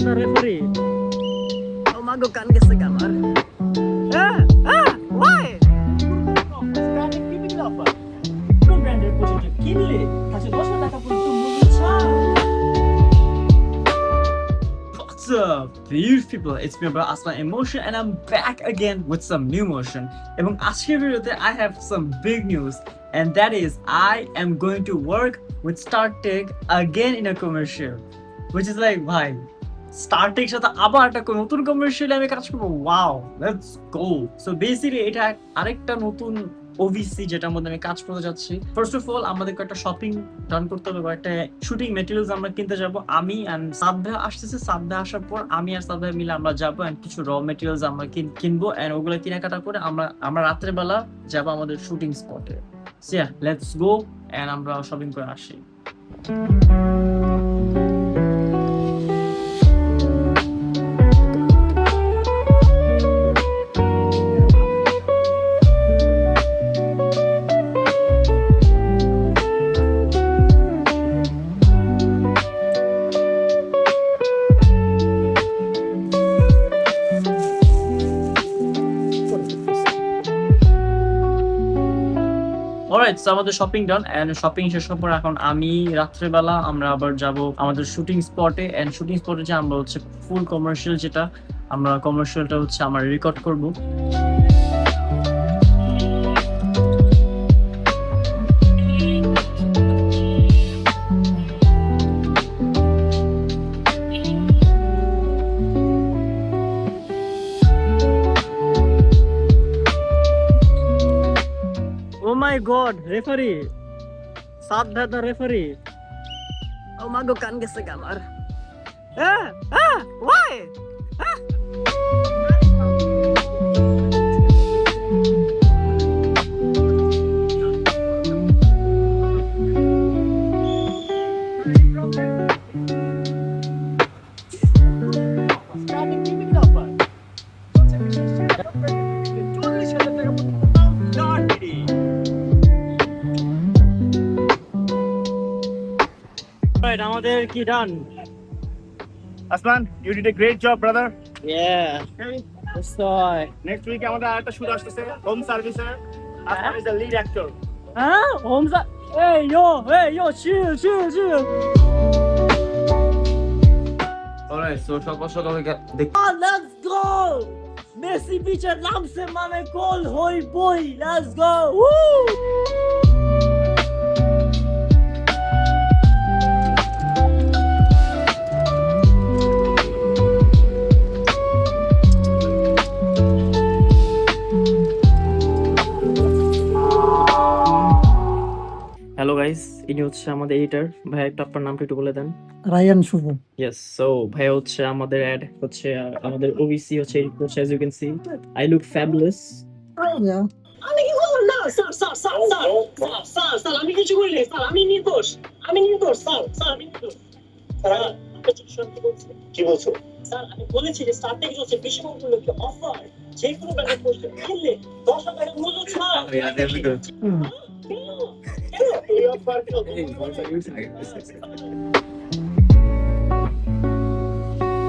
the referee. Umago kan ka sa kamar. Why? কোন ব্র্যান্ডের product কিনলে তাতে 10,000 টাকা পর্যন্ত মূল্য ছাড়। What's up, beautiful people? It's me, bro, Asma Emotion, and I'm back again with some new motion. এবং আজকের ভিডিওতে I have some big news, and that is I am going to work with StarTech again in a commercial, which is like, ভাই StarTech সাথে আবার একটা নতুন কমার্শিয়ালে আমি কাজ করবো। Wow, let's go. So basically এটা আরেকটা নতুন ওভিসি যেটার মধ্যে আমি কাজ করতে যাচ্ছি। ফার্স্ট অফ অল আমাদের একটা শপিং ডান করতে হবে, একটা শুটিং ম্যাটেরিয়ালস আমরা কিনতে যাব। আমি এন্ড সাদা আসতেছে, সাদা আসার পর আমি আর সাদা মিলে আমরা যাবো এন্ড কিছু র ম্যাটেরিয়ালস আমরা কিনবো এন্ড ওগুলো কেনাকাটা করে আমরা রাতের বেলা যাবো আমাদের শুটিং স্পটে। So yeah, let's go and আমরা শপিং করে আসি। অলরাইট, সো আমাদের শপিং ডান এন্ড শপিং শেষ হওয়ার পর এখন আমি রাত্রেবেলা আমরা আবার যাব আমাদের শুটিং স্পটে এন্ড শুটিং স্পটে যে আমরা হচ্ছে ফুল কমার্শিয়াল যেটা আমরা কমার্শিয়ালটা হচ্ছে আমরা রেকর্ড করব। Oh my god, referee. Sadha the referee. Umago kan ka sa kamar. Why? Right, আমাদের কি ডান? Asman, you did a great job, brother. Yeah. Okay. So, Next week, আমাদের আরেকটা শুট আসতেছে হোম সার্ভিসে। Asman is the lead actor. Homza. Hey yo, chill. Alright, so সকাল সকাল দেখ Let's go. Messi pitcher নামছে মানে গোল হই বই। Let's go. Woo! Hello guys, ইনি হচ্ছে আমাদের এডিটর ভাই। একটু আপনার নামটা একটু বলে দেন। রায়ান শুভ। ইয়েস, সো ভাই হচ্ছে আমাদের অ্যাড হচ্ছে আমাদের ওবিসি হচ্ছে এডিট করছে। As you can see I look fabulous. Yeah. আমি কি বললাম না স্যার আমি কিছু বলিনি স্যার, আমি নির্দোষ স্যার আমি নির্দোষ স্যার। কি বলছো স্যার? আমি বলেছি যে স্টার্টিং হচ্ছে বিশ্বমূল্যকে অফার, যে কোনো ব্র্যান্ডের পোস্টার কিনলে 10,000 টাকা মূল্য ছাড়। এই offer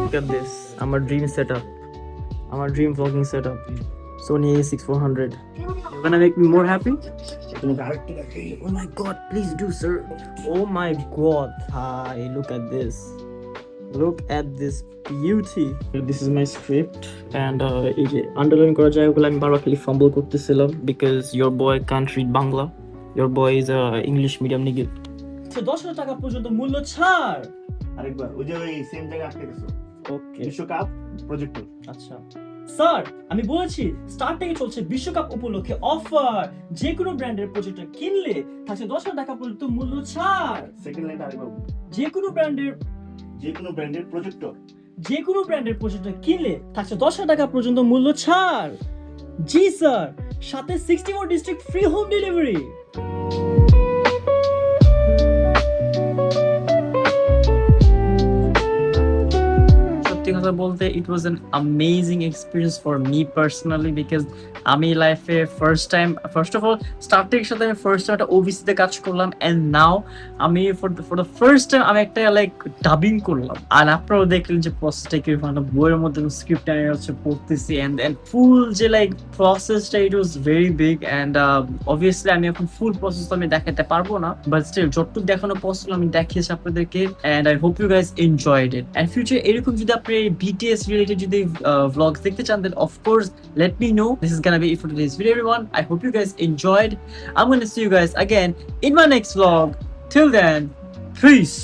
Look at this, our dream setup, our dream vlogging setup. Sony a6400. You're gonna make me more happy? Oh my god, please do, sir. Oh my god. Hi, look at this. Look at this beauty. This is my script and এই যে underline করা যায় ওগুলো আমি বারবার খালি fumble করতেছিলাম because your boy can't read Bangla. Your boy is a English medium nigga. 10,000 টাকা পর্যন্ত মূল্য ছাড়। আরেকবার ওই যে ওই সেম জায়গায় আটকে গেছো। ওকে, বিশ্বকাপ প্রজেক্টর। আচ্ছা স্যার, আমি বলেছি স্টার্টিং চলছে বিশ্বকাপ উপলক্ষে অফার, যে কোনো ব্র্যান্ডের প্রজেক্টর কিনলে থাকছে 10,000 টাকা পর্যন্ত মূল্য ছাড়। সেকেন্ড লাইন আরেকবার। যে কোনো ব্র্যান্ডের প্রজেক্টর কিনলে থাকছে 10,000 টাকা পর্যন্ত মূল্য ছাড়। জি স্যার, সাথে 64 ডিস্ট্রিক্ট ফ্রি হোম ডেলিভারি। সত্যি কথা বলতে it was an amazing experience for me personally, because আমি লাইফে ফার্স্ট অফ অল স্টার্টিংয়ের সাথে আমি ফার্স্ট টাইম একটা ওবিসিতে কাজ করলাম, অ্যান্ড নাও আমি ফর দ্য ফার্স্ট টাইম আমি একটা লাইক ডাবিং করলাম। আর আপনারাও দেখলেন যে প্রসেসটা কি, বইয়ের মধ্যে স্ক্রিপ্ট আমি হচ্ছে পড়তেছি, অ্যান্ড ফুল যে লাইক প্রসেসটা it was very big. And obviously আমি এখন ফুল প্রসেস আমি দেখাতে পারবো না, বাট স্টিল যতটুকু দেখানো পসিবল আমি দেখিয়েছি আপনাদেরকে, and I hope you guys enjoyed it. And future এরকম যদি আপনি BTS রিলেটেড যদি vlogs দেখতে চান, then of course let me know. This is gonna be it for today's video, everyone. I hope you guys enjoyed. I'm gonna see you guys again in my next vlog. Till then, peace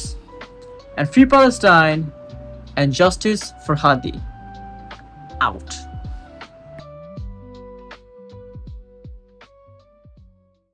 and free Palestine and justice for Hadi. Out.